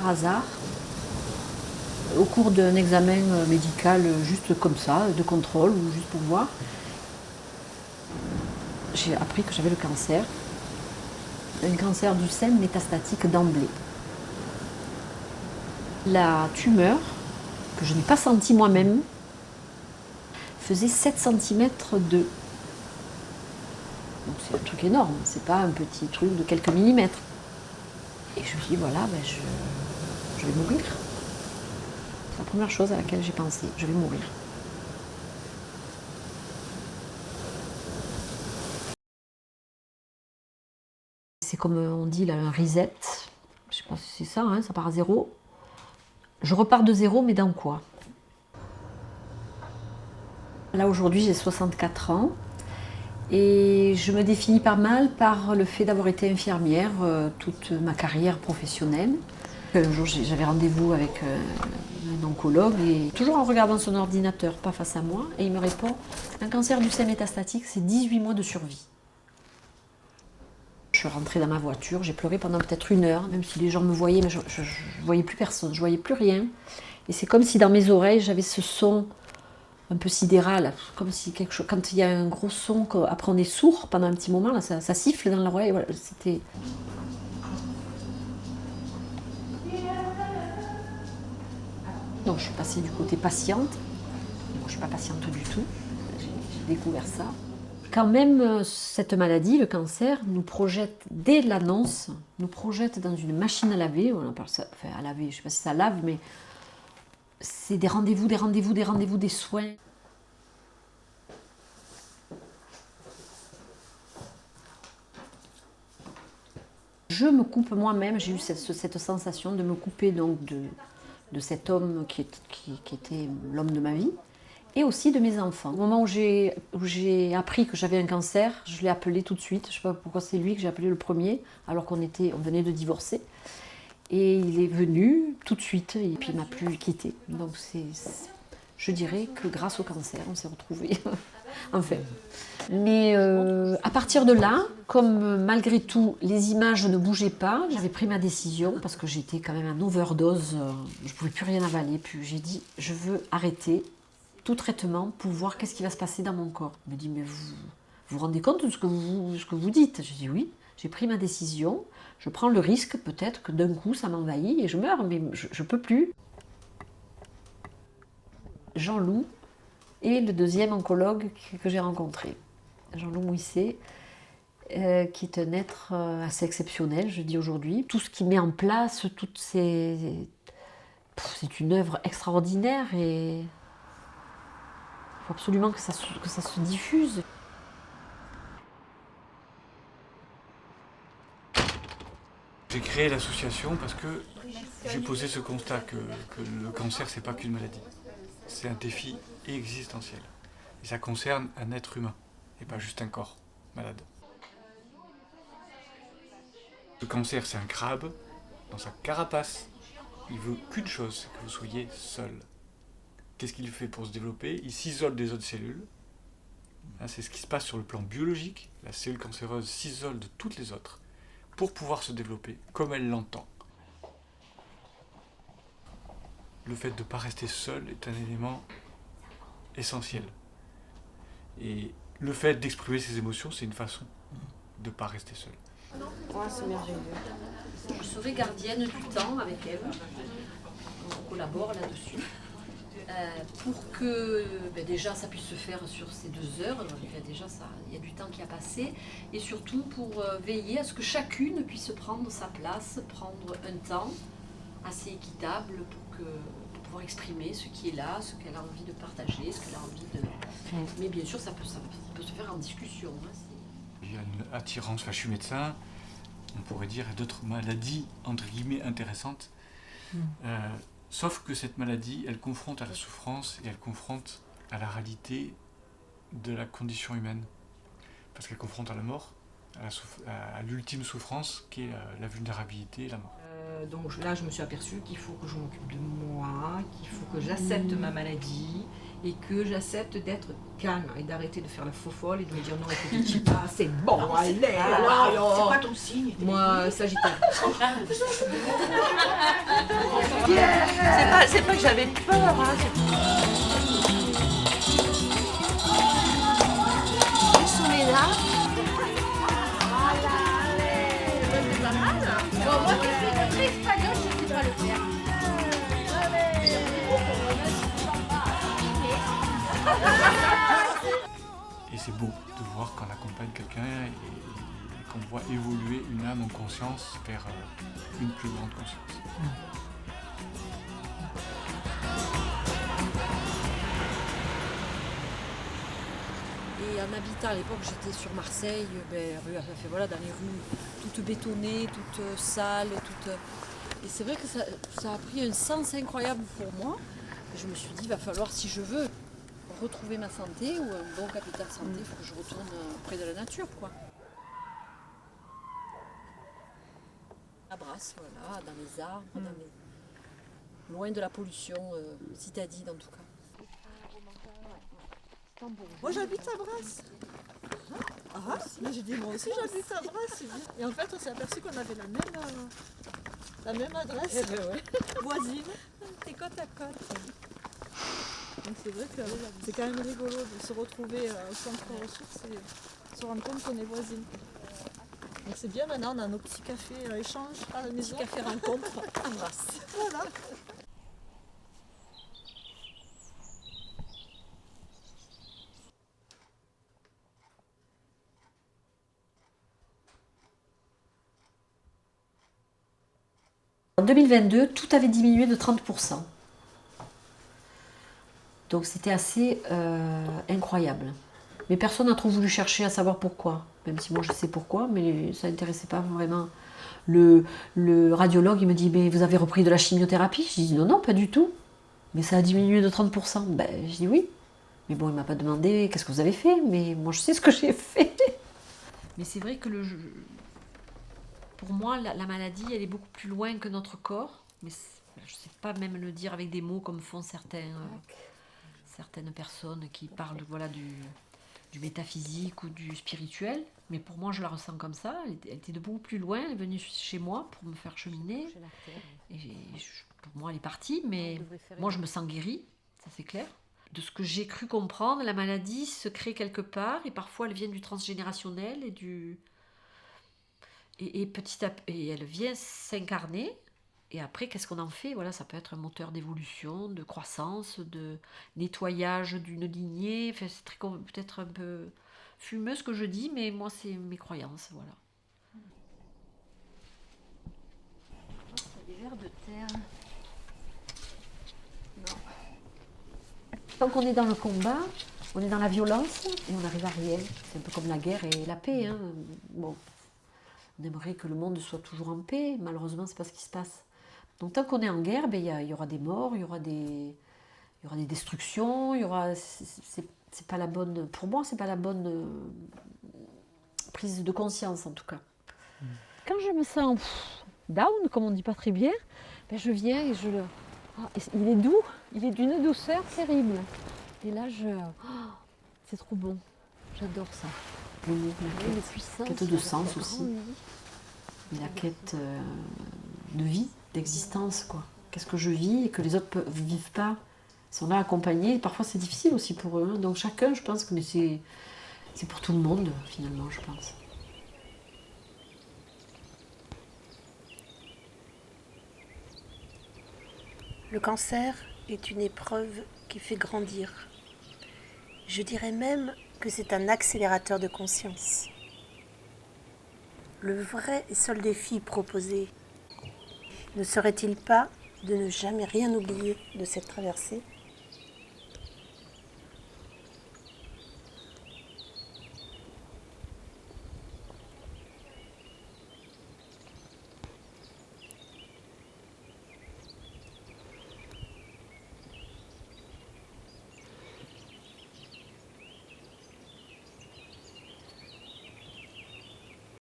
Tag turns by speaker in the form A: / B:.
A: par hasard, au cours d'un examen médical juste comme ça, de contrôle ou juste pour voir, j'ai appris que j'avais le cancer, un cancer du sein métastatique d'emblée. La tumeur, que je n'ai pas sentie moi-même, faisait 7 cm de... Donc c'est un truc énorme, c'est pas un petit truc de quelques millimètres. Et je me suis dit, voilà, je vais mourir. C'est la première chose à laquelle j'ai pensé, je vais mourir. C'est comme on dit là, un reset. Je sais pas si c'est ça, hein, ça part à zéro. Je repars de zéro, mais dans quoi? Là aujourd'hui j'ai 64 ans et je me définis pas mal par le fait d'avoir été infirmière toute ma carrière professionnelle. Un jour j'avais rendez-vous avec un oncologue et toujours en regardant son ordinateur, pas face à moi, et il me répond un cancer du sein métastatique, c'est 18 mois de survie. Je suis rentrée dans ma voiture, j'ai pleuré pendant peut-être 1 heure, même si les gens me voyaient, mais je ne voyais plus personne, je voyais plus rien. Et c'est comme si dans mes oreilles j'avais ce son un peu sidéral, comme si quelque chose, quand il y a un gros son, après on est sourd pendant un petit moment, là, ça siffle dans l'oreille, voilà, c'était... Donc je suis passée du côté patiente, bon, je ne suis pas patiente du tout, j'ai découvert ça. Quand même, cette maladie, le cancer, nous projette, dès l'annonce, nous projette dans une machine à laver, on appelle ça, enfin à laver, je ne sais pas si ça lave, mais c'est des rendez-vous, des rendez-vous, des rendez-vous, des soins. Je me coupe moi-même, j'ai eu cette sensation de me couper donc de cet homme qui était l'homme de ma vie, et aussi de mes enfants. Au moment où j'ai appris que j'avais un cancer, je l'ai appelé tout de suite. Je ne sais pas pourquoi c'est lui que j'ai appelé le premier, alors qu'on venait de divorcer. Et il est venu tout de suite, et puis il ne m'a plus quitté. Donc je dirais que grâce au cancer, on s'est retrouvés. Enfin. Mais à partir de là, comme malgré tout, les images ne bougeaient pas, j'avais pris ma décision, parce que j'étais quand même en overdose, je ne pouvais plus rien avaler. Puis j'ai dit, je veux arrêter tout traitement pour voir qu'est-ce qui va se passer dans mon corps. Il me dit, mais vous rendez compte de ce que vous dites? J'ai dit oui, j'ai pris ma décision, je prends le risque peut-être que d'un coup ça m'envahit et je meurs, mais je ne peux plus. Jean-Loup est le deuxième oncologue que j'ai rencontré. Jean-Loup Mouisset, qui est un être assez exceptionnel, je dis aujourd'hui. Tout ce qu'il met en place, c'est une œuvre extraordinaire et il faut absolument que ça se diffuse.
B: J'ai créé l'association parce que j'ai posé ce constat que le cancer, c'est pas qu'une maladie. C'est un défi existentiel. Et ça concerne un être humain, et pas juste un corps malade. Le cancer, c'est un crabe dans sa carapace. Il veut qu'une chose, c'est que vous soyez seul. Qu'est-ce qu'il fait pour se développer? Il s'isole des autres cellules. C'est ce qui se passe sur le plan biologique. La cellule cancéreuse s'isole de toutes les autres pour pouvoir se développer comme elle l'entend. Le fait de ne pas rester seul est un élément essentiel. Et le fait d'exprimer ses émotions, c'est une façon de ne pas rester seul.
A: Oh, c'est merveilleux. Je serai gardienne du temps avec elle. On collabore là-dessus. Pour que déjà ça puisse se faire sur ces 2 heures, déjà il y a du temps qui a passé, et surtout pour veiller à ce que chacune puisse prendre sa place, prendre un temps assez équitable pour pouvoir exprimer ce qui est là, ce qu'elle a envie de partager, ce qu'elle a envie de... Mais bien sûr ça peut se faire en discussion.
B: Il y a une attirance, je suis médecin, on pourrait dire d'autres maladies entre guillemets intéressantes. Sauf que cette maladie, elle confronte à la souffrance et elle confronte à la de la condition humaine. Parce qu'elle confronte à la mort, à l'ultime souffrance qui est la vulnérabilité et la mort.
C: Donc là, je me suis aperçue qu'il faut que je m'occupe de moi, qu'il faut que j'accepte ma maladie et que j'accepte d'être calme et d'arrêter de faire la faux folle et de me dire non, écoute, tu pas, c'est bon, allez,
D: Alors, c'est quoi ton signe?
C: moi, Sagittaire.
D: C'est pas que j'avais peur, hein. Les sommets-là.
A: Bon, moi qui suis de très espagnol, je ne sais pas le faire.
B: Et c'est beau de voir qu'on accompagne quelqu'un et qu'on voit évoluer une âme en conscience vers une plus grande conscience.
E: Et en habitant à l'époque, j'étais sur Marseille, voilà, dans les rues toutes bétonnées, toutes sales, toutes... Et c'est vrai que ça a pris un sens incroyable pour moi. Et je me suis dit, il va falloir, si je veux retrouver ma santé ou un bon capital santé, il faut que je retourne près de la nature, quoi. À Brasse, voilà, dans les arbres, loin de la pollution citadine en tout cas.
F: Moi j'habite à Brasse. Ah, mais j'ai dit moi aussi j'habite à Brasse, c'est bien. Et en fait on s'est aperçu qu'on avait la même adresse voisine.
E: T'es côte à côte.
F: Donc c'est vrai que c'est quand même rigolo de se retrouver au centre ressources et se rendre compte qu'on est voisines. Donc c'est bien, maintenant on a nos petits cafés échanges à la maison.
E: Petit café rencontre à Brasse.
F: Voilà.
A: En 2022, tout avait diminué de 30%. Donc c'était assez incroyable. Mais personne n'a trop voulu chercher à savoir pourquoi. Même si moi je sais pourquoi, mais ça n'intéressait pas vraiment. Le radiologue il me dit, mais vous avez repris de la chimiothérapie? Je dis non, pas du tout. Mais ça a diminué de 30%. Ben, je dis oui. Mais bon, il ne m'a pas demandé qu'est-ce que vous avez fait. Mais moi je sais ce que j'ai fait. Mais c'est vrai que pour moi, la maladie, elle est beaucoup plus loin que notre corps. Mais je ne sais pas même le dire avec des mots comme font certaines personnes qui parlent voilà, du métaphysique ou du spirituel. Mais pour moi, je la ressens comme ça. Elle était de beaucoup plus loin. Elle est venue chez moi pour me faire cheminer. Et pour moi, elle est partie. Mais moi, je me sens guérie. Ça, c'est clair. De ce que j'ai cru comprendre, la maladie se crée quelque part. Et parfois, elle vient du transgénérationnel et petit à petit, elle vient s'incarner. Et après, qu'est-ce qu'on en fait? Voilà, ça peut être un moteur d'évolution, de croissance, de nettoyage d'une lignée. Enfin, c'est peut-être un peu fumeux ce que je dis, mais moi, c'est mes croyances. Voilà. C'est des vers de terre. Non. Tant qu'on est dans le combat, on est dans la violence et on n'arrive à rien. C'est un peu comme la guerre et la paix. Hein. Bon. On aimerait que le monde soit toujours en paix. Malheureusement, c'est pas ce qui se passe. Donc tant qu'on est en guerre, ben, il y aura des morts, il y aura des destructions, c'est pas la bonne, pour moi, c'est pas la bonne prise de conscience en tout cas. Quand je me sens down, comme on dit pas très bien, ben je viens et il est doux, il est d'une douceur terrible. Et là, c'est trop bon, j'adore ça. La quête de sens aussi, et la quête de vie, d'existence, quoi. Qu'est-ce que je vis et que les autres ne vivent pas? Ils sont là accompagnés, et parfois c'est difficile aussi pour eux. Hein. Donc chacun, je pense que c'est pour tout le monde, finalement, je pense.
G: Le cancer est une épreuve qui fait grandir. Je dirais même que c'est un accélérateur de conscience. Le vrai et seul défi proposé ne serait-il pas de ne jamais rien oublier de cette traversée ?